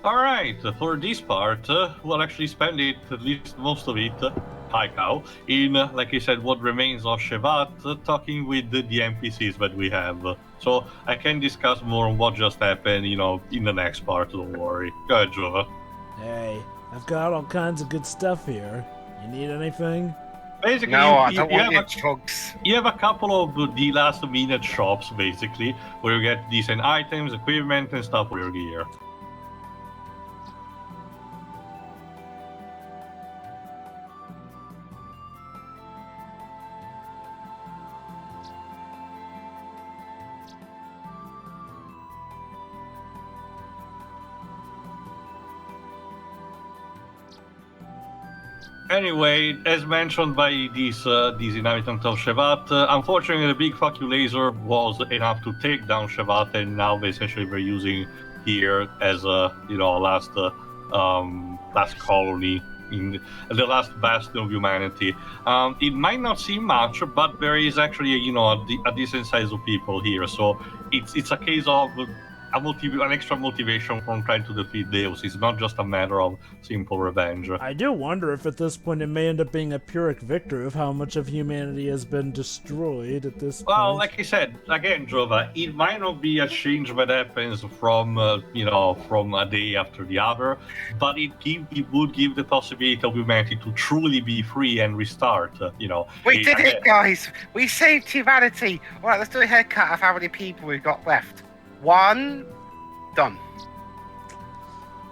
Alright, for this part, we'll actually spend it, at least most of it, hi cow, in, like I said, what remains of Shevat, talking with the NPCs that we have. So I can discuss more on what just happened, in the next part, don't worry. Go ahead, Jova. Hey, I've got all kinds of good stuff here. You need anything? Basically, No, I don't want your drugs. You have a couple of the last minute shops, basically, where you get decent items, equipment, and stuff for your gear. Anyway, as mentioned by these inhabitants of Shevat, unfortunately the big fuck you laser was enough to take down Shevat, and now essentially we're using here as a last colony in the last bastion of humanity. It might not seem much, but there is actually a decent size of people here, so it's a case of an extra motivation from trying to defeat Deus. It's not just a matter of simple revenge. I do wonder if at this point it may end up being a Pyrrhic victory of how much of humanity has been destroyed at this point. Well, like I said, again, Jova, it might not be a change that happens from a day after the other, but it would give the possibility of humanity to truly be free and restart, We did it, guys! We saved humanity! Alright, let's do a haircut of how many people we've got left. 1, done.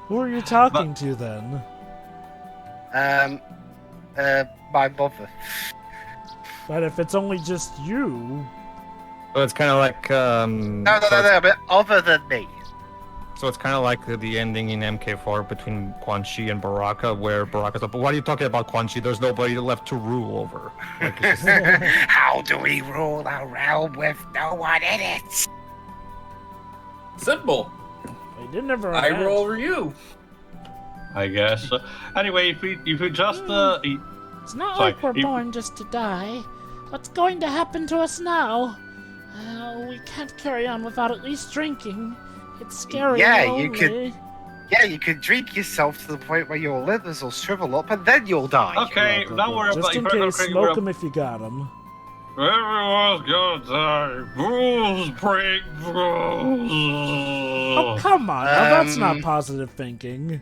Who are you talking to then? My mother. But if it's only just you... So it's kind of like... No, but other than me. So it's kind of like the ending in MK4 between Quan Chi and Baraka, where Baraka's like, but what are you talking about, Quan Chi? There's nobody left to rule over. Like, it's just... How do we rule a realm with no one in it? Simple. I did never. I roll over you. I guess. Anyway, if we just it's not like we're born just to die. What's going to happen to us now? We can't carry on without at least drinking. It's scary. Yeah, you could. Yeah, you could drink yourself to the point where your livers will shrivel up, and then you'll die. Okay, don't worry about it. Just in case, smoke them if you got them. Everyone's gonna die. Rules break rules. Oh, come on. Now, that's not positive thinking.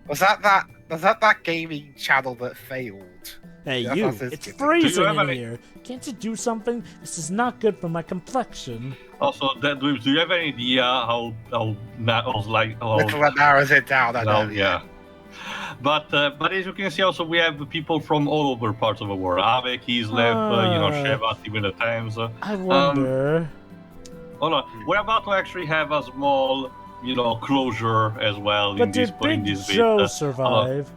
Was that gaming channel that failed? Hey, Yeah, it's freezing in here. Can't you do something? This is not good for my complexion. Also, do you have any idea how Little that narrows it down. I know. Yeah. But as you can see, also we have people from all over parts of the world. Avek, Kislev, Shevat, even the Thames. I wonder. Hold on, we're about to actually have a small, closure as well but in did this Big Joe survive?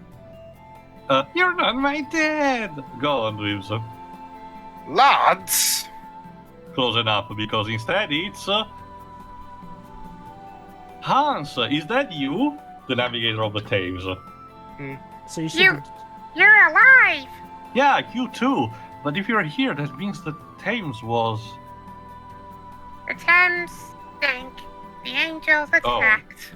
You're not my dad. Go on, Dweebs. Lads. Close enough, because instead it's Hans. Is that you, the navigator of the Thames? So you should. You're alive! Yeah, you too. But if you're here, that means the Thames was... The Thames sank. The angels attacked.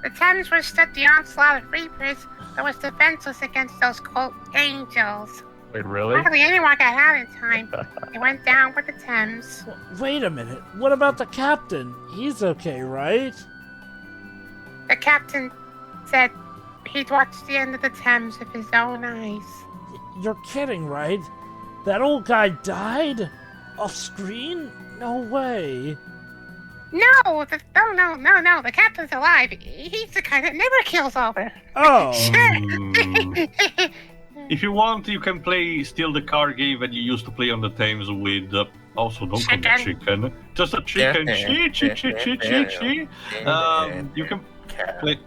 The Thames withstood the onslaught of reapers, but was defenseless against those, quote, angels. Wait, really? Hardly anyone got out in time. It went down with the Thames. Wait a minute. What about the captain? He's okay, right? The captain said he'd watched the end of the Thames with his own eyes. You're kidding, right? That old guy died? Off screen? No way. No, no. The captain's alive. He's the kind that never kills over. Oh. If you want, you can play still the card game that you used to play on the Thames with. Also, don't call it chicken. Just a chicken. Chi. You can play.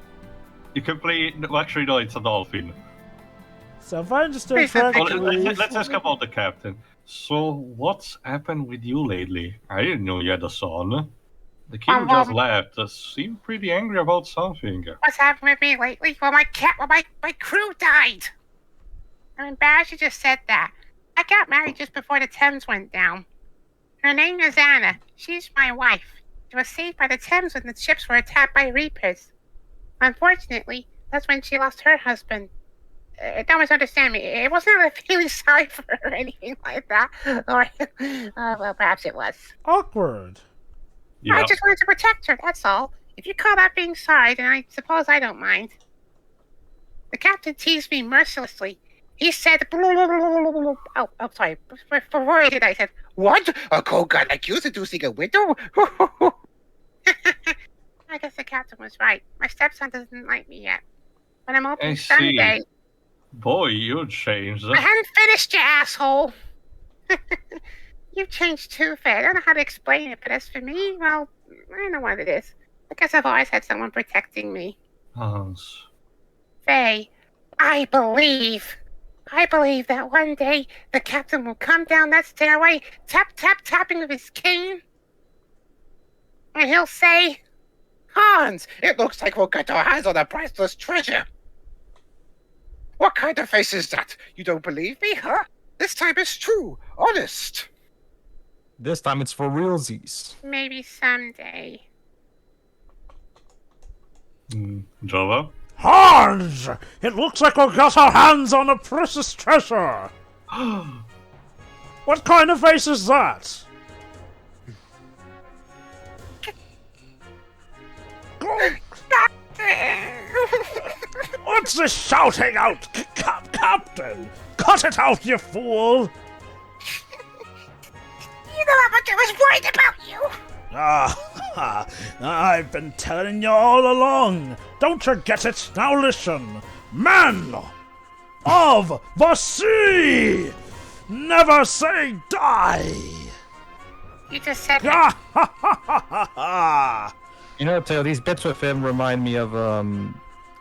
You can play. Actually, no, it's a dolphin. So if I understood correctly, let's ask about the captain. So, what's happened with you lately? I didn't know you had a son. The king just left. Seemed pretty angry about something. What's happened with me lately? Well, my crew died. I'm embarrassed you just said that. I got married just before the Thames went down. Her name is Anna. She's my wife. She was saved by the Thames when the ships were attacked by reapers. Unfortunately, that's when she lost her husband. Don't misunderstand me. It wasn't that I feeling sorry for her or anything like that. Or, well, perhaps it was. Awkward. Yeah. I just wanted to protect her, that's all. If you call that being sorry, then I suppose I don't mind. The captain teased me mercilessly. He said, oh, sorry. Before I did, I said, What? A cold guy like you seducing a widow? I guess the captain was right. My stepson doesn't like me yet. But I'm I hoping see. someday. Boy, you changed. I hadn't finished, you asshole. You've changed too, Faye. I don't know how to explain it, but as for me, well, I know what it is. I guess I've always had someone protecting me. Hans. Faye, I believe that one day the captain will come down that stairway, tapping with his cane, and he'll say, Hans, it looks like we'll get our hands on a priceless treasure. What kind of face is that? You don't believe me, huh? This time it's true, honest. This time it's for realsies. maybe someday. Java? Hans! It looks like we've got our hands on a precious treasure! What kind of face is that? What's this shouting out, Captain? Cut it out, you fool! You know how much I was worried about you! I've been telling you all along. Don't you get it? Now listen. Man of the sea! Never say die! You just said You know, Tail, these bits with him remind me of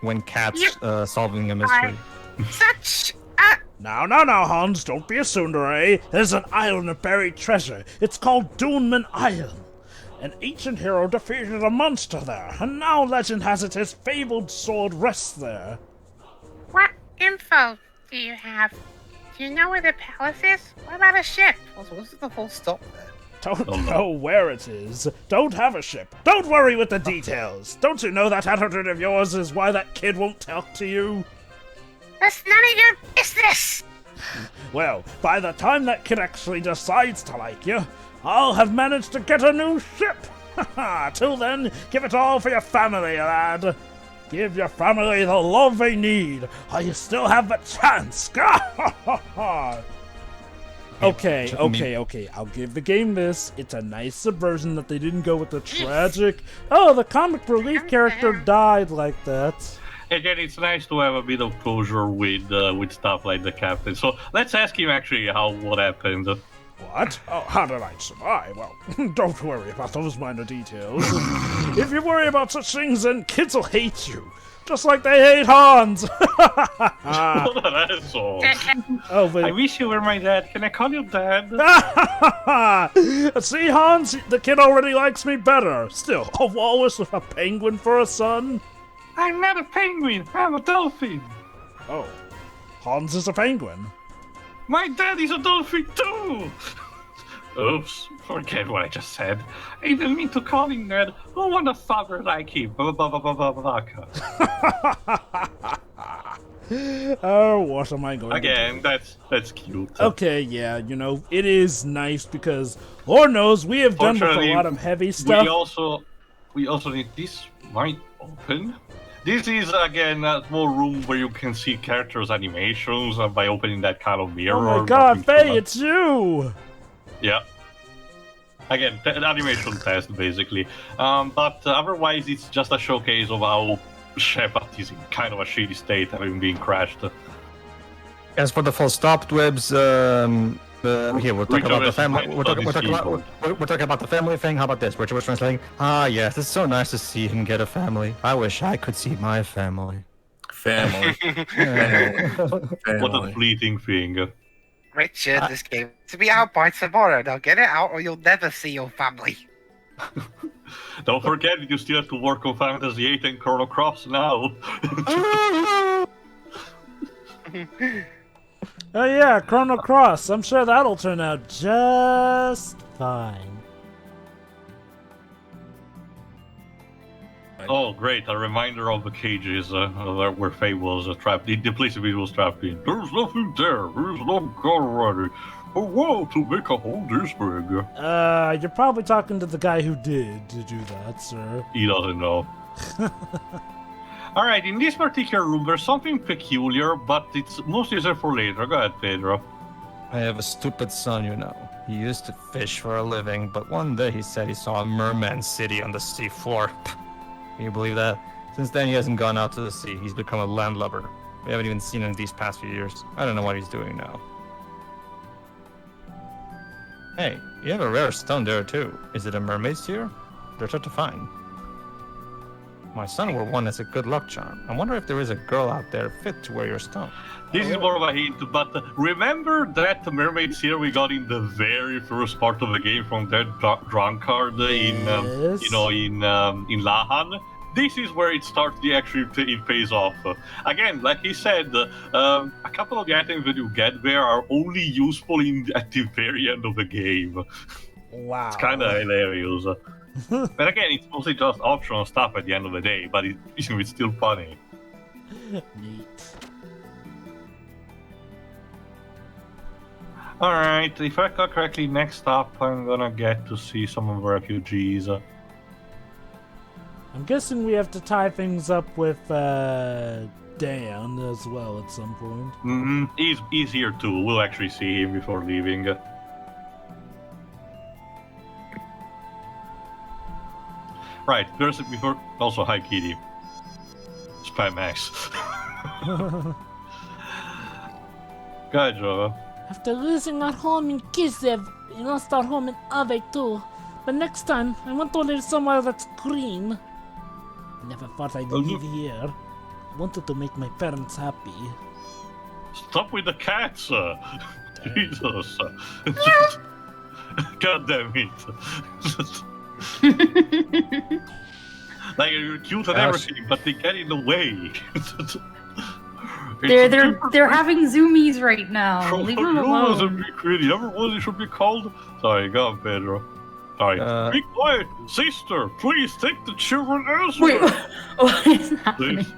when Cat's solving a mystery. such Now, Hans, don't be a tsundere. There's an island of buried treasure. It's called Doonman Island. An ancient hero defeated a monster there, and now legend has it his fabled sword rests there. What info do you have? Do you know where the palace is? What about a ship? What's the full stop there? Don't know where it is. Don't have a ship. Don't worry with the details. Don't you know that attitude of yours is why that kid won't talk to you? That's none of your business! Well, by the time that kid actually decides to like you, I'll have managed to get a new ship. Till then, give it all for your family, lad. Give your family the love they need, while you still have the chance. Okay. I'll give the game this. It's a nice subversion that they didn't go with the tragic, oh, the comic relief character died like that. Again, it's nice to have a bit of closure with stuff like the captain. So let's ask him actually what happened. What? Oh, how did I survive? Well, don't worry about those minor details. If you worry about such things, then kids will hate you. Just like they hate Hans! What an asshole. Oh, but... I wish you were my dad. Can I call you dad? See, Hans? The kid already likes me better. Still, a walrus with a penguin for a son? I'm not a penguin. I'm a dolphin. Oh, Hans is a penguin. My dad is a dolphin too! Oops, forget what I just said. I didn't mean to call him Ned. Who want a father like him? Oh, what am I going Again, to do? that's cute. Okay, yeah, you know, it is nice because, Lord knows, we have done with a lot of heavy stuff. We also need this might open. This is, again, a small room where you can see characters' animations by opening that kind of mirror. Oh my god, Faye, it's you! Yeah. Again, an animation test, basically. But otherwise, it's just a showcase of how Shevat is in kind of a shitty state, having been crashed. As for the full stop webs, here we're talking about the family. We're talking about the family thing. How about this? Richard was translating. Yes, it's so nice to see him get a family. I wish I could see my family. Family. What a fleeting thing. Richard, this game to be out by tomorrow. Now get it out or you'll never see your family. Don't forget, you still have to work on Fantasy 8 and Chrono Cross now. Oh yeah, Chrono Cross. I'm sure that'll turn out just fine. Oh, great! A reminder of the cages where Faye was trapped. The place he was trapped in. There's nothing there. There's no gun ready. Oh, wow, to make a hole this big. You're probably talking to the guy who did do that, sir. He doesn't know. Alright, in this particular room, there's something peculiar, but it's mostly reserved for later. Go ahead, Pedro. I have a stupid son, you know. He used to fish for a living, but one day he said he saw a merman city on the seafloor. Can you believe that? Since then, he hasn't gone out to the sea. He's become a landlubber. We haven't even seen him these past few years. I don't know what he's doing now. Hey, you have a rare stone there too. Is it a mermaid's tear? They're hard to find. My son wore one as a good luck charm. I wonder if there is a girl out there fit to wear your stone. This is more of a hint, but remember that mermaid here we got in the very first part of the game from that drunkard in Lahan? This is where it starts. It pays off. Again, like he said, a couple of the items that you get there are only useful at the very end of the game. Wow. It's kind of hilarious. But again, it's mostly just optional stuff at the end of the day, but it's still funny. Neat. Alright, if I recall correctly, next up I'm gonna get to see some of the refugees. I'm guessing we have to tie things up with Dan as well at some point. He's here too. We'll actually see him before leaving. Right, there's before. Also, hi Kitty. Spam X. Go ahead, Joe. After losing our home in Kislev, we lost our home in Ave too. But next time, I want to live somewhere that's green. Never thought I'd live here. I wanted to make my parents happy. Stop with the cats! Jesus. God damn it. Like, you're cute and everything, but they get in the way. They're having zoomies right now. Leave them alone. Whatever one it should be called. Sorry, go on, Pedro. Sorry. Be quiet, sister. Please take the children elsewhere. Wait, what is happening? Please.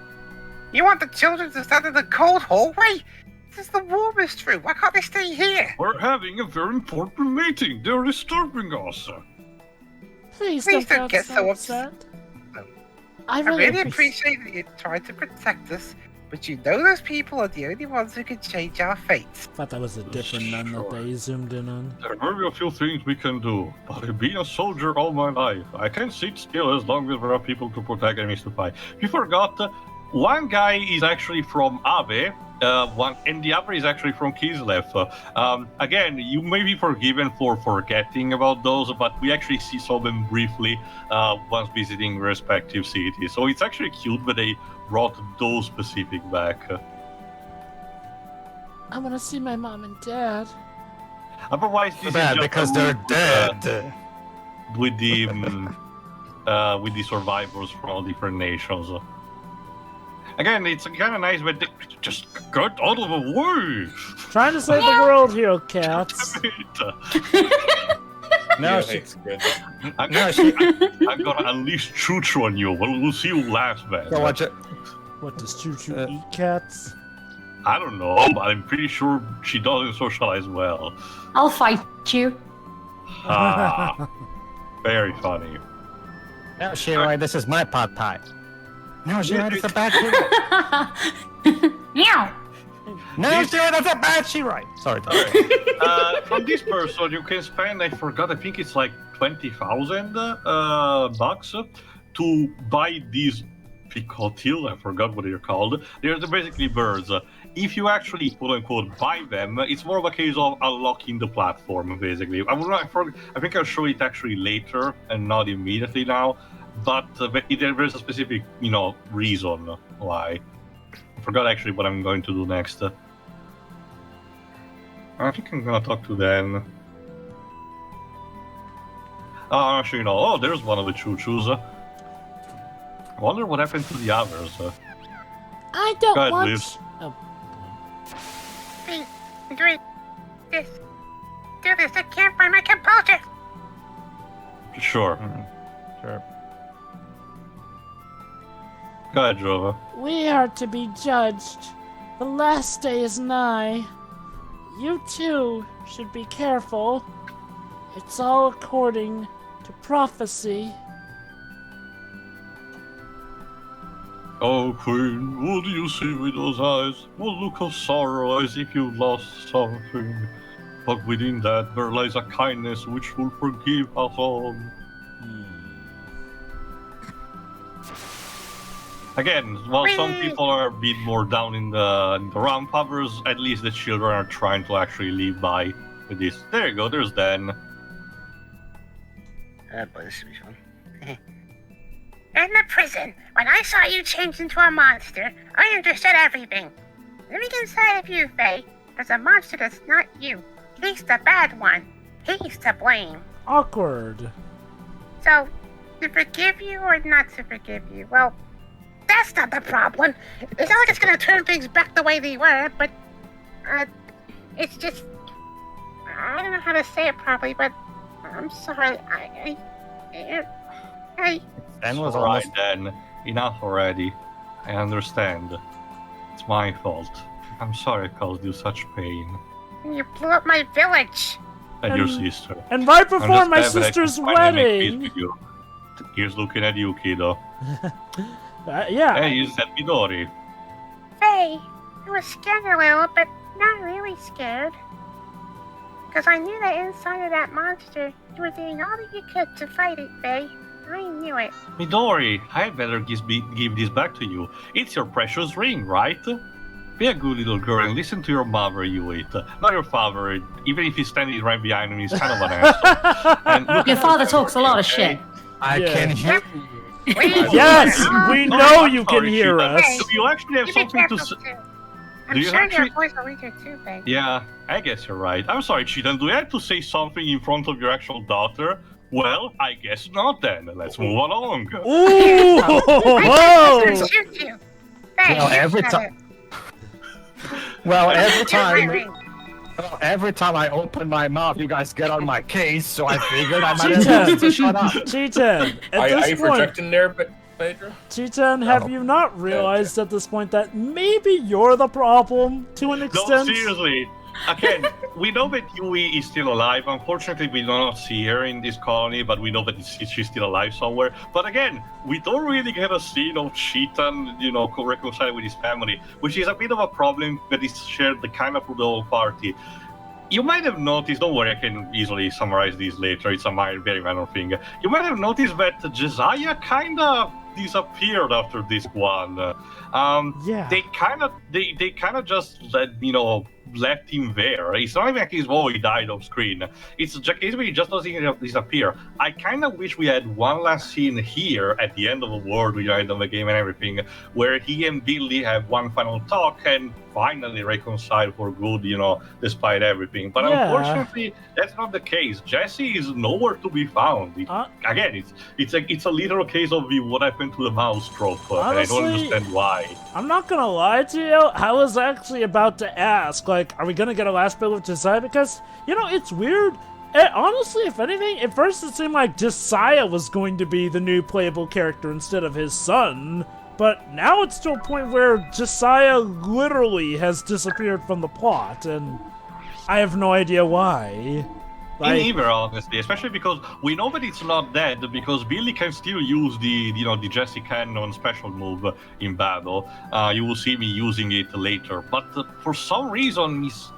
You want the children to stand in the cold hallway? This is the warmest room. Why can't they stay here? We're having a very important meeting. They're disturbing us. Please Please don't get so upset. I I really really appreciate that you're trying to protect us, but you know those people are the only ones who can change our fates. Thought that was a different nun that they zoomed in on. There are very a few things we can do, but I've been a soldier all my life. I can't sit still as long as there are people to protect enemies to fight. You forgot, one guy is actually from Abe, and the other is actually from Kislev. Again, you may be forgiven for forgetting about those, but we actually saw them briefly once visiting respective cities. So it's actually cute that they brought those specific back. I want to see my mom and dad. Otherwise, this Bad, is just because they're dead. With the survivors from all different nations. Again, it's kind of nice, but they just got out of the way. Trying to save the world here, cats. No, I'm gonna unleash Choo-Choo on you. We'll see who laughs, man. Go watch it. What, does Choo-Choo eat cats? I don't know, but I'm pretty sure she doesn't socialize well. I'll fight you. Ah, very funny. No, Shirai, this is my pot pie. No, Shirai, that's a bad Shirai. Meow. No, Shirai, that's a bad Shirai. Sorry. From this person, you can spend, I forgot, I think it's like 20,000 bucks to buy these picotil, I forgot what they're called. They're basically birds. If you actually, quote-unquote, buy them, it's more of a case of unlocking the platform, basically. I think I'll show it actually later and not immediately now, but there's a specific, reason why. I forgot actually what I'm going to do next. I think I'm gonna talk to Dan. Actually, there's one of the choo-choos. I wonder what happened to the others. I don't Go ahead, want. Liz. Oh, Do this. I can't find my composure. Sure. Sure. Go ahead, Drover. We are to be judged. The last day is nigh. You too should be careful. It's all according to prophecy. Oh, Queen, what do you see with those eyes? What look of sorrow as if you lost something. But within that there lies a kindness which will forgive us all. Again, while some people are a bit more down in the round covers, at least the children are trying to actually live by with this. There you go, there's Dan. Oh boy, this should be fun. In the prison, when I saw you change into a monster, I understood everything. Living inside of you, Faye, there's a monster that's not you. He's the bad one. He's to blame. Awkward. So, to forgive you or not to forgive you? Well, that's not the problem. It's not like it's gonna turn things back the way they were, but, it's just... I don't know how to say it properly, but I'm sorry, I Dan was Alright almost. then, enough already. I understand. It's my fault. I'm sorry I caused you such pain. You blew up my village. And your sister. And right I'm before just my glad that I could sister's finally make peace wedding. with you. Here's looking at you, kiddo. Yeah. Hey, is that Midori? Faye, I was scared a little, but not really scared. Because I knew that inside of that monster, you were doing all that you could to fight it, Faye. I knew it. Midori, I better give this back to you. It's your precious ring, right? Be a good little girl and listen to your mother, you eat. Not your father, even if he's standing right behind him, he's kind of an asshole. And look Your at father him, talks a lot of okay? shit. I Yeah. can hear. Yes, we know I'm you can sorry, hear Sheila. us. Do you actually have You be something to careful, say? too. I'm Do you sure actually- your voice will reach her too, Faye. Yeah, I guess you're right. I'm sorry, Cheetan. Do you have to say something in front of your actual daughter? Well, I guess not then. Let's move along. Ooh! I'm Whoa! gonna shoot you. Faye, Well, you every said ti- it. Well, every Here's my time, ring. every time I open my mouth, you guys get on my case. So I figured I might as well Cheetah. just shut up. Cheetan, at Are you this point, projecting there, Phaedra? Cheetan, have you not realized at this point that maybe you're the problem to an No, extent? seriously. Again, we know that Yui is still alive. Unfortunately, we do not see her in this colony, but we know that she's still alive somewhere. But again, we don't really get a scene of Cheetan, reconciling with his family, which is a bit of a problem that is shared kind of through the whole party. You might have noticed, don't worry, I can easily summarize these later, it's a very minor thing. You might have noticed that Josiah kind of disappeared after this one. Yeah. They kind of just left him there. It's not even a case he died off screen. It's a case where he just doesn't disappear. I kind of wish we had one last scene here at the end of the world, end of the game and everything, where he and Billy have one final talk and finally reconcile for good, despite everything. But Yeah. unfortunately, that's not the case. Jesse is nowhere to be found. Again, it's a literal case of what happened to the mouse trope, and I don't Honestly, understand why. I'm not gonna lie to you, I was actually about to ask, are we gonna get a last bit with Josiah? Because, it's weird. Honestly, if anything, at first it seemed like Josiah was going to be the new playable character instead of his son. But now it's to a point where Josiah literally has disappeared from the plot, and I have no idea why. Me neither, honestly, especially because we know that it's not dead, because Billy can still use the Jesse Cannon special move in battle. You will see me using it later, but for some reason, he's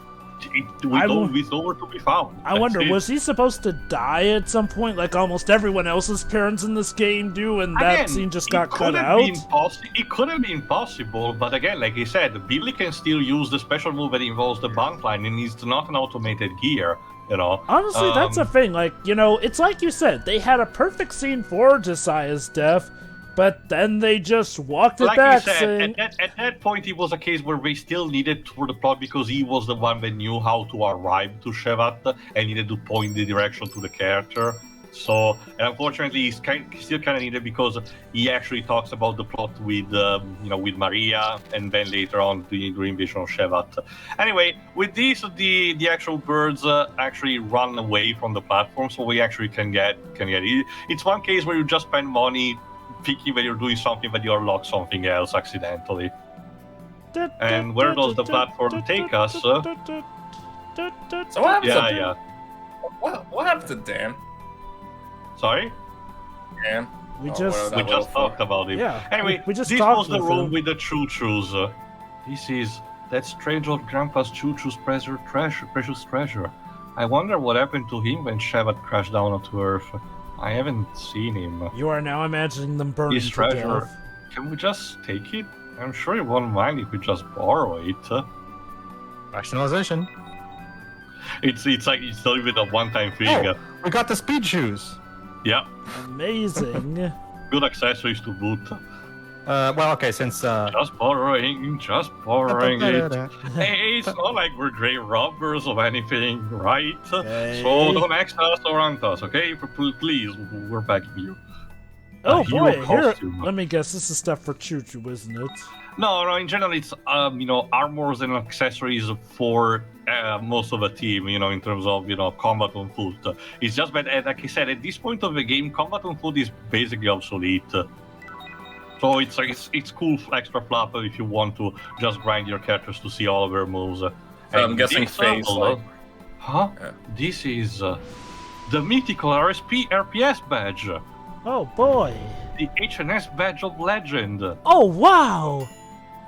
nowhere to be found. I wonder, was he supposed to die at some point, like almost everyone else's parents in this game do, and that scene just got cut out? It could have been possible, but again, like I said, Billy can still use the special move that involves the bunk line, and it's not an automated gear. Honestly, that's a thing. It's like you said, they had a perfect scene for Josiah's death, but then they just walked it like back, you said, saying... at that point, it was a case where they still needed for the plot because he was the one that knew how to arrive to Shevat and needed to point the direction to the character. So, and unfortunately, he's still kind of needed because he actually talks about the plot with, with Maria, and then later on during Vision of Shevat. Anyway, with this, the actual birds actually run away from the platform, so we actually can get it. It's one case where you just spend money thinking that you're doing something, but you unlock something else accidentally. And where does the platform take us? So what happened to Yeah. What happened to Dan? Sorry? Dan? We Oh, just We just talked about him. Yeah, Anyway, we just this talked was the with room him. with the choo-choos. This is that strange old grandpa's choo-choo's precious treasure. I wonder what happened to him when Shevat crashed down onto Earth. I haven't seen him. You are now imagining them burning His to treasure. death. Can we just take it? I'm sure he won't mind if we just borrow it. Rationalization. It's like it's not even a one-time thing. Oh, we got the speed shoes. Yeah, Amazing. good accessories to boot. Well, okay, since Just borrowing it. Hey, it's not like we're grave robbers of anything, right? Hey. So don't ask us or hunt us, okay? Please, we're begging you. Oh hero boy, here. costume. Let me guess. This is stuff for Choo Choo, isn't it? No, in general, it's armors and accessories for most of the team. In terms of combat on foot. It's just that, like I said, at this point of the game, combat on foot is basically obsolete. So it's cool extra flap if you want to just grind your characters to see all of their moves. I'm guessing phase. Huh? Yeah. This is the mythical RPS badge. Oh boy. The HNS badge of legend. Oh wow.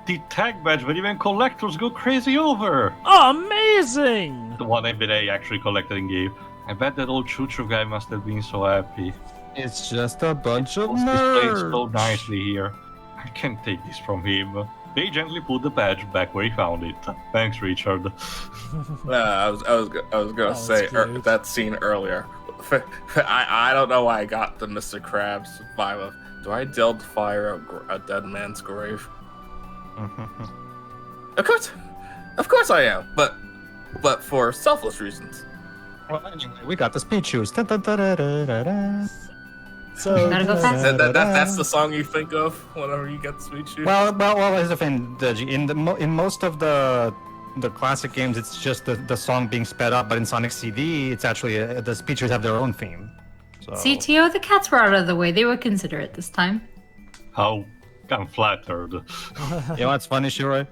The tag badge that even collectors go crazy over. Oh, amazing. The one that I actually collected and gave. I bet that old Choo-Choo guy must have been so happy. it's just a bunch of It's displayed so nerds. nicely here. I can't take this from him. They gently put the badge back where he found it. Thanks, Richard. I was gonna say cute. that scene earlier. I don't know why I got the Mr. Krabs vibe of, do I dare to fire a dead man's grave? Of course I am, but for selfless reasons. Well, anyway, we got the speed shoes. Da-da-da-da-da-da. So Gotta go fast. That's the song you think of whenever you get sweet shoes. Well, here's the thing, Deji. In most of the classic games, it's just the song being sped up, but in Sonic CD, it's actually the speed shoes have their own theme. So. CTO, the cats were out of the way. They were considerate this time. How I'm flattered. You know what's funny, Shiroy?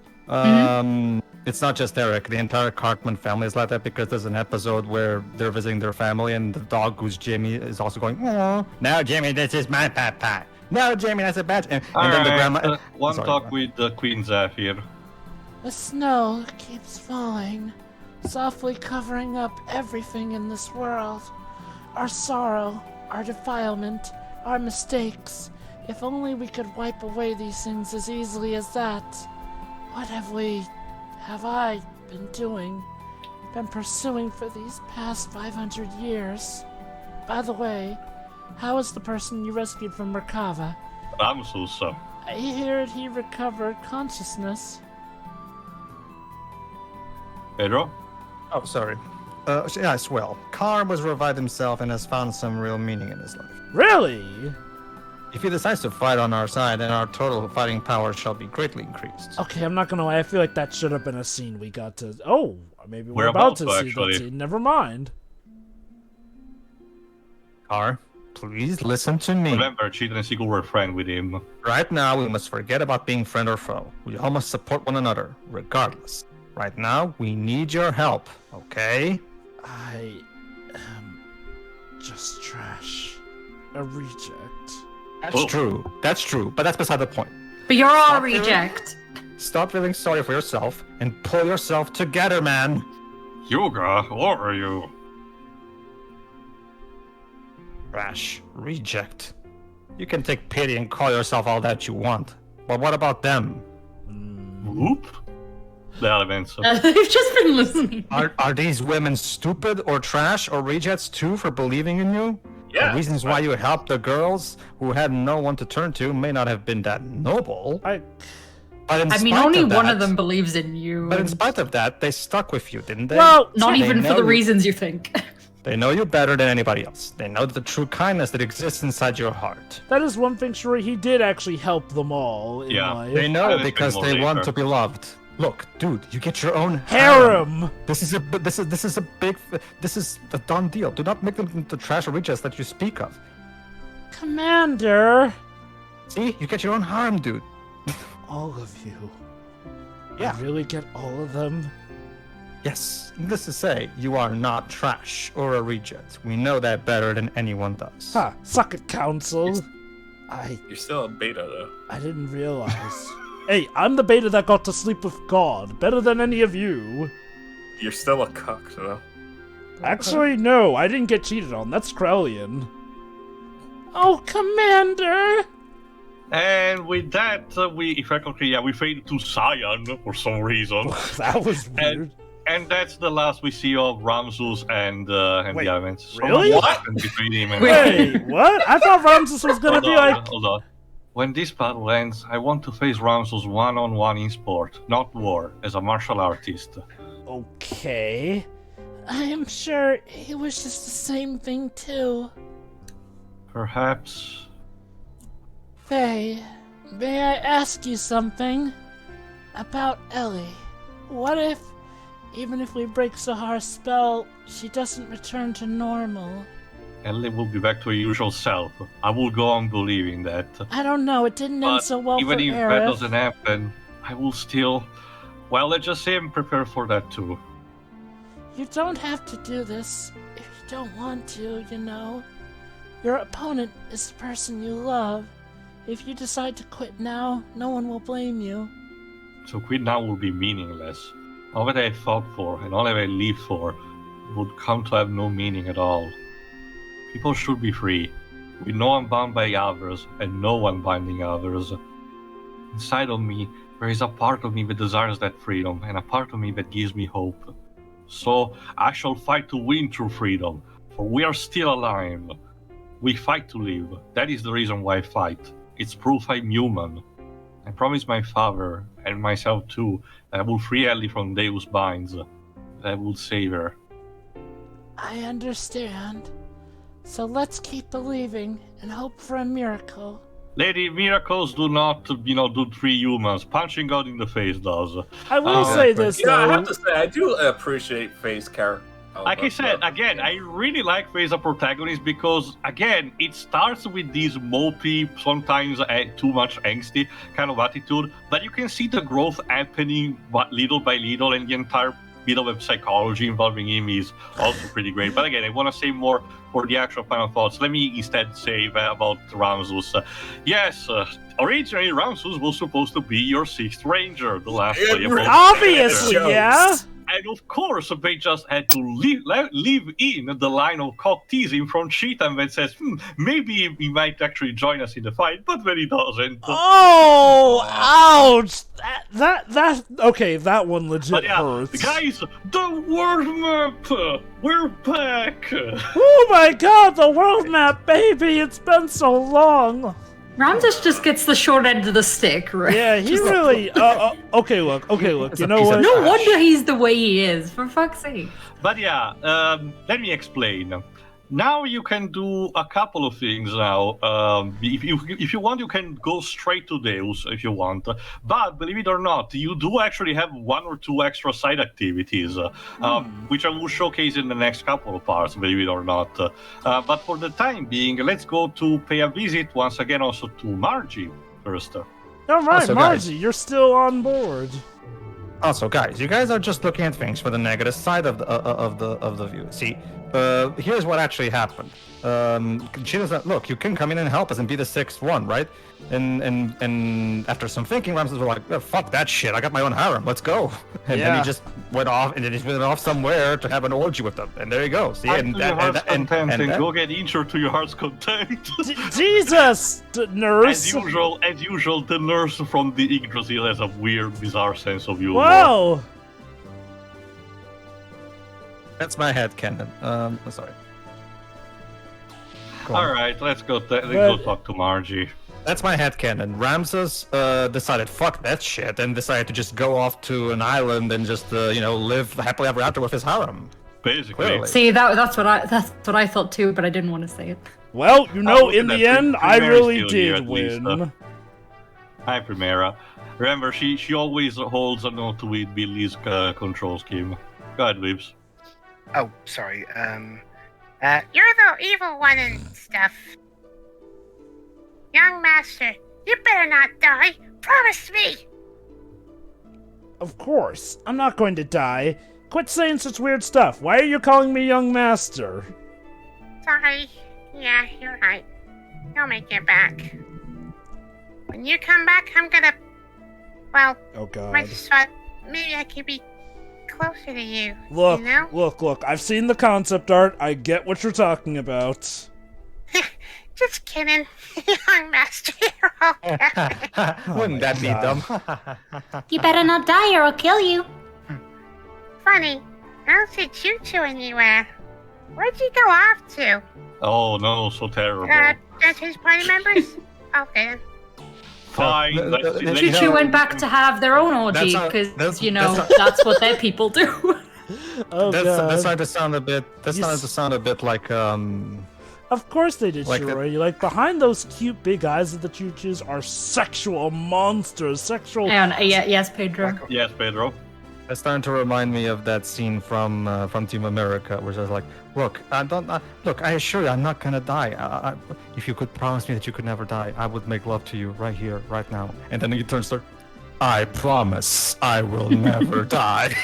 It's not just Eric. The entire Cartman family is like that because there's an episode where they're visiting their family and the dog, who's Jimmy, is also going, oh, now Jimmy, this is my papa. No, Jimmy, that's a badge. And then the grandma. One Sorry, talk with Queen Zephyr. The snow keeps falling, softly covering up everything in this world. Our sorrow, our defilement, our mistakes. If only we could wipe away these things as easily as that. What have I been doing? Been pursuing for these past 500 years? By the way, how is the person you rescued from Merkava? Ramsusa. I heard he recovered consciousness. Pedro? Oh, sorry. Yes, well, Carr was revived himself and has found some real meaning in his life. really? If he decides to fight on our side, then our total fighting power shall be greatly increased. Okay, I'm not gonna lie. I feel like that should have been a scene we got to. Oh, maybe we're We're about to about to, see actually. that scene. Never mind. Carr, please listen to me. Remember, Cheetah and Seagull were friends with him. Right now, we must forget about being friend or foe. We all must support one another, regardless. Right now, we need your help, okay? I am just trash. A reject. That's true, but that's beside the point. But you're all Stop reject. Stop feeling sorry for yourself and pull yourself together, man. Hyuga, what are you? Trash, reject. You can take pity and call yourself all that you want, but what about them? Whoop? The elements. They've just been listening. Are these women stupid or trash or rejects too for believing in you? Yeah. The reasons why you helped the girls who had no one to turn to may not have been that noble. But in I mean, spite only of one that- of them believes in you. But in spite of that, they stuck with you, didn't they? Well, Not They even for know the you- reasons you think. They know you better than anybody else. They know the true kindness that exists inside your heart. that is one thing, Shuri. He did actually help them all in Yeah. life. They know That is because more they want later. to be loved. Look, dude, you get your own Harem. This is a done deal. Do not make them into trash or rejects that you speak of. Commander! See, you get your own harem, dude. All of you. Yeah. You really get all of them? Yes, needless to say, you are not trash or a reject. We know that better than anyone does. Ha! Suck it, Council! You're still a beta, though. I didn't realize. Hey, I'm the beta that got to sleep with God. Better than any of you. You're still a cuck, though. Actually, no, I didn't get cheated on. That's Krellian. Oh, Commander! And with that, we faded to Cyan for some reason. That was weird. And that's the last we see of Ramsus and the events. So really? much happened between him and Wait, what? I thought Ramsus was gonna be like... Hold on. When this battle ends, I want to face Ramsus one-on-one in sport, not war, as a martial artist. Okay. I am sure he wishes the same thing too. Perhaps. Faye, may I ask you something? About Ellie. What if, even if we break Sahar's spell, she doesn't return to normal? Ellie will be back to her usual self. I will go on believing that. I don't know, it didn't end so well even for if Aerith. that doesn't happen, I will still... Well, let's just say I'm prepared for that too. You don't have to do this if you don't want to, you know. Your opponent is the person you love. If you decide to quit now, no one will blame you. So quit now will be meaningless. All that I fought for and all that I lived for would come to have no meaning at all. People should be free, with no one bound by others and no one binding others. Inside of me, there is a part of me that desires that freedom and a part of me that gives me hope. So I shall fight to win true freedom, for we are still alive. We fight to live. That is the reason why I fight. It's proof I'm human. I promise my father, and myself too, that I will free Ellie from Deus binds. That I will save her. I understand. So let's keep believing and hope for a miracle. Lady, miracles do not, do three humans. Punching God in the face does. I will say this, though. I have to say, I do appreciate Faye's character. Like I said, again, I really like Faye as a protagonist because, again, it starts with this mopey, sometimes too much angsty kind of attitude, but you can see the growth happening little by little, and the entire bit of psychology involving him is also pretty great. But again, I want to say more for the actual final thoughts. Let me instead say about Ramsus. Yes, originally Ramsus was supposed to be your 6th Ranger, the last playable. Obviously, yeah. And of course, they just had to leave in the line of cock teasing from Cheetah that says, maybe he might actually join us in the fight, but then he doesn't. Oh, ouch! Okay, that one legit hurts. Guys, the world map! We're back! Oh my god, the world map, baby! It's been so long! Ramsus just gets the short end of the stick, right? Yeah, he really... okay, look, you know what? No wonder he's the way he is, for fuck's sake. But yeah, let me explain. Now you can do a couple of things now. If you want, you can go straight to Deus if you want. But believe it or not, you do actually have 1 or 2 extra side activities, which I will showcase in the next couple of parts, believe it or not. But for the time being, let's go to pay a visit once again also to Margie first. All right, Also, Margie, guys. you're still on board. Also, guys, you guys are just looking at things for the negative side of the view. See, here's what actually happened. She doesn't look. You can come in and help us and be the 6th one, right? And after some thinking, Ramses was like, "Fuck that shit! I got my own harem. Let's go." And then he just went off, and then he went off somewhere to have an orgy with them. And there you go. See, and go get injured to your heart's content. Jesus, nurse. As usual, the nurse from the Yggdrasil has a weird, bizarre sense of humor. Wow. That's my headcanon. Sorry. All right, let's go talk to Margie. That's my headcanon. Ramses decided fuck that shit and decided to just go off to an island and just live happily ever after with his harem. Basically. Clearly. See, that's what I thought too, but I didn't want to say it. Well, in the end, I really did win. Hi, Primera. Remember, she always holds a note with Billy's control scheme. Go ahead, Weebs. Oh, sorry. You're the evil one and stuff. Young master, You better not die. Promise me. Of course, I'm not going to die. Quit saying such weird stuff. Why are you calling me young master? Sorry. Yeah, you're right. You'll make it back. When you come back, I'm gonna... Well, Oh god. I just thought maybe I could be closer to you. Look, You know? look. I've seen the concept art. I get what you're talking about. Just kidding. Young master, you're okay. Wouldn't that be God. dumb? You better not die or I'll kill you. Funny. I don't see Choo Choo anywhere. Where'd you go off to? Oh no, so terrible. Just his party members? Okay then. Fine. let's see- let's Choo see. Choo went back to have their own orgy That's because, that's- you know, that's that's what their people do. Oh That's god. starting to sound a bit. That's You starting to sound a bit like Of course they did, Like Shiroi. Like, behind those cute big eyes of the choo-choos are sexual monsters. Sexual... Hang on, yes, Pedro. Yes, Pedro. It's starting to remind me of that scene from Team America, where it's like, look, look, I assure you, I'm not gonna die. If you could promise me that you could never die, I would make love to you right here, right now. And then he turns to, I promise, I will never die.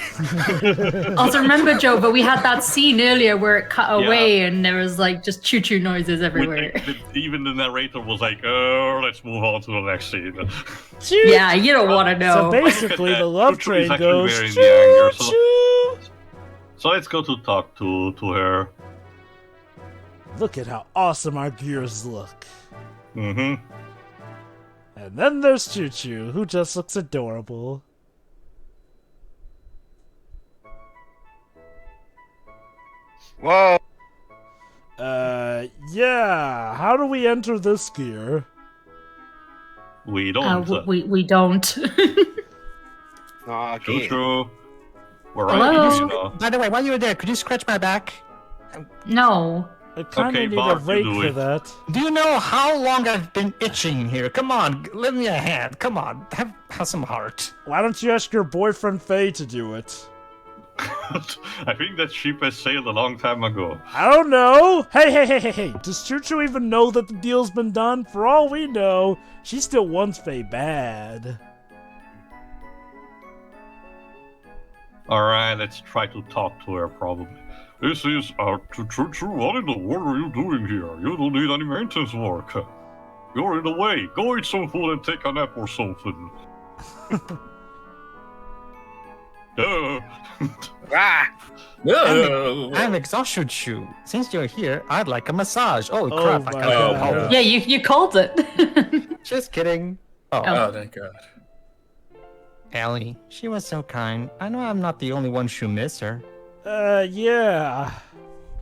Also, remember, Joe, but we had that scene earlier where it cut Yeah. away and there was like just choo-choo noises everywhere. Even the narrator was like, let's move on to the next scene. Choo- Yeah, you don't want to So know. basically, the love Choo-choo is train actually goes wearing the anger, so- choo-choo. So let's go to talk to her. Look at how awesome our gears look. Mm-hmm. And then there's Choo Choo, who just looks adorable. Whoa. Yeah. How do we enter this gear? We don't. We don't. Oh, True, okay. true. We're Hello? right, you know. By the way, while you were there, could you scratch my back? No. I kind of Okay, need Bart, a you rake do for it. that. Do you know how long I've been itching here? Come on, lend me a hand. Come on, have some heart. Why don't you ask your boyfriend Faye to do it? I think that ship has sailed a long time ago. I don't know. Hey. Does Choo Choo even know that the deal's been done? For all we know, she still wants Faye bad. Alright, let's try to talk to her, probably. This is Choo-Choo. What in the world are you doing here? You don't need any maintenance work. You're in the way. Go eat some food and take a nap or something. Ah, No. I'm exhausted, Shu. Since you're here, I'd like a massage. Oh, Oh crap! my I can't. God. Yeah, you called it. Just kidding. Oh, Oh, thank God. Ellie, she was so kind. I know I'm not the only one who miss her. Yeah.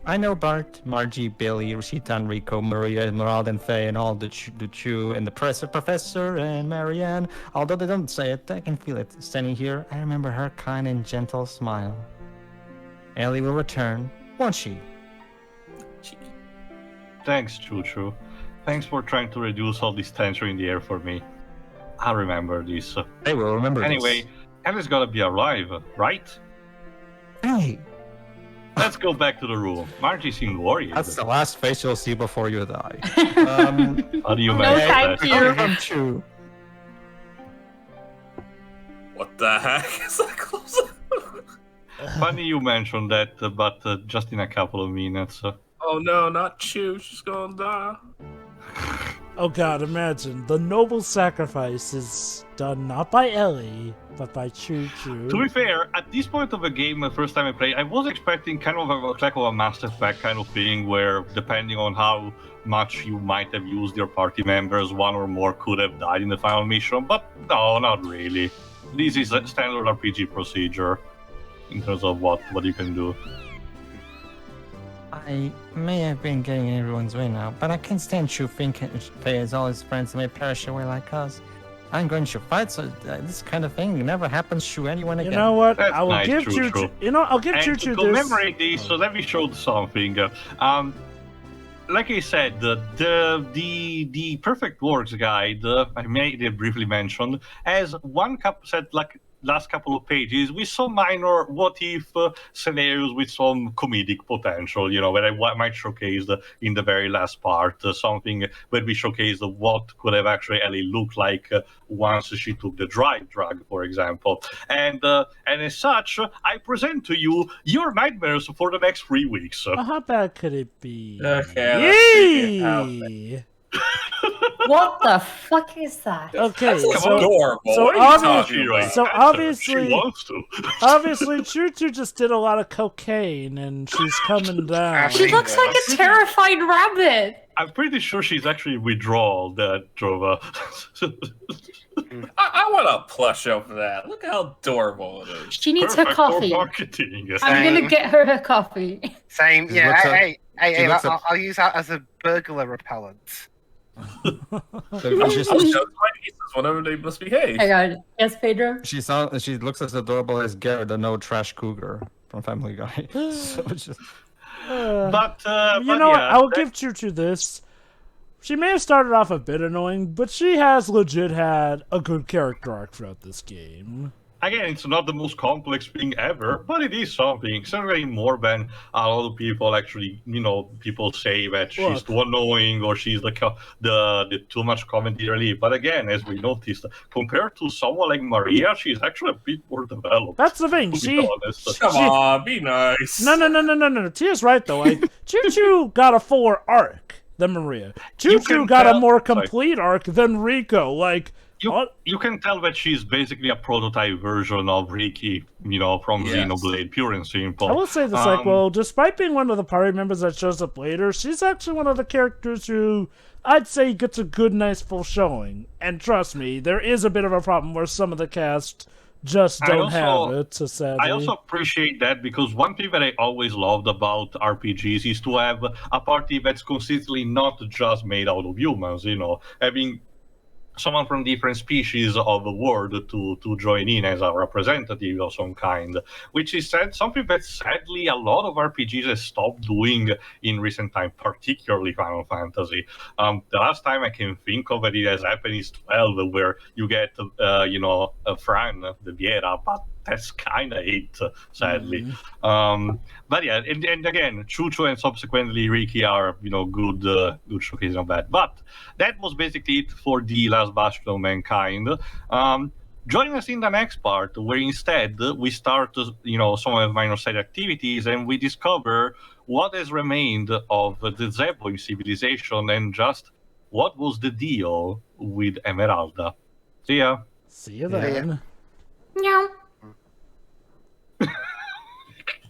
I know Bart, Margie, Billy, Rashita, and Rico, Maria, Esmeralda, and Faye, and all the Chew, and the Professor, and Marianne. Although they don't say it, I can feel it. Standing here, I remember her kind and gentle smile. Ellie will return, won't she? Thanks, Choo-Choo. Thanks for trying to reduce all this tension in the air for me. I'll remember this. They will remember Anyway, this. Ellie's gotta be alive, right? Hey, Let's go back to the room. Margie seemed worried. that's the last face you'll see before you die. How do you No, manage thank that? you. I'm Chew. What the heck is that close? Funny you mentioned that, but just in a couple of minutes. Oh no, not Chew. She's gonna die. Oh god, imagine. The noble sacrifice is done not by Ellie, but by Choo Choo. To be fair, at this point of the game, the first time I played, I was expecting kind of a Mass Effect kind of thing, where depending on how much you might have used your party members, one or more could have died in the final mission, but no, not really. This is a standard RPG procedure in terms of what you can do. I may have been getting in everyone's way now, but I can't stand Chew thinking Faye as all his friends may perish away like us. I'm going to fight, so this kind of thing never happens to anyone You again. know what? That's I will nice, give Choo Choo Choo. Choo. You know, I'll give Choo And Choo to this. commemorate this, so let me show something. Like I said, the Perfect Works guide, I made it briefly mentioned, has one set like last couple of pages with some minor what-if scenarios with some comedic potential, that I might showcase in the very last part, something where we showcase what could have actually Ellie looked like once she took the drive drug, for example. And as such, I present to you your nightmares for the next 3 weeks. How bad could it be? Okay, Yay! What the fuck is that? Okay, That's so adorable. so What are you talking about? so obviously, she wants to. obviously, Choo Choo just did a lot of cocaine and she's coming down. She looks like a terrified rabbit. I'm pretty sure she's actually withdrawal, that Drova. I want a plush of that. Look how adorable it is. She needs her Perfect for coffee. marketing. I'm gonna get her her coffee. Same. She Yeah. looks up- Hey, she looks I'll use that as a burglar repellent. She's- I'll show my nieces whenever they misbehave. Hang on. Yes, Pedro? She looks as adorable as Garrett, the no trash cougar from Family Guy. So it's just, But You know what? I will give Choo Choo this. She may have started off a bit annoying, but she has legit had a good character arc throughout this game. Again, it's not the most complex thing ever, but it is something. Certainly more than a lot of people actually, people say that she's too annoying or she's the too much comedy relief. But again, as we noticed, compared to someone like Maria, she's actually a bit more developed. That's the thing. To be honest. Come on, be nice. No. Tia's right though. Choo Choo got a fuller arc than Maria. Choo You Choo can got a tell- more complete arc than Rico. You can tell that she's basically a prototype version of Ricky, from Yes. Xenoblade, pure and simple. I will say this, despite being one of the party members that shows up later, she's actually one of the characters who I'd say gets a good, nice, full showing. And trust me, there is a bit of a problem where some of the cast just don't have it, sadly. I also appreciate that because one thing that I always loved about RPGs is to have a party that's consistently not just made out of humans, having someone from different species of the world to join in as a representative of some kind, which is something that sadly a lot of RPGs have stopped doing in recent time, particularly Final Fantasy. The last time I can think of it has happened is 12, where you get, Fran, the Viera, but that's kind of it, sadly. But yeah, and again, Choo Choo and subsequently Ricky are, good showcase of that. But that was basically it for the last Bastion of Mankind. Join us in the next part, where instead we start, some of the minor side activities, and we discover what has remained of the Zeboim civilization and just what was the deal with Emeralda. See ya. See you then. Meow.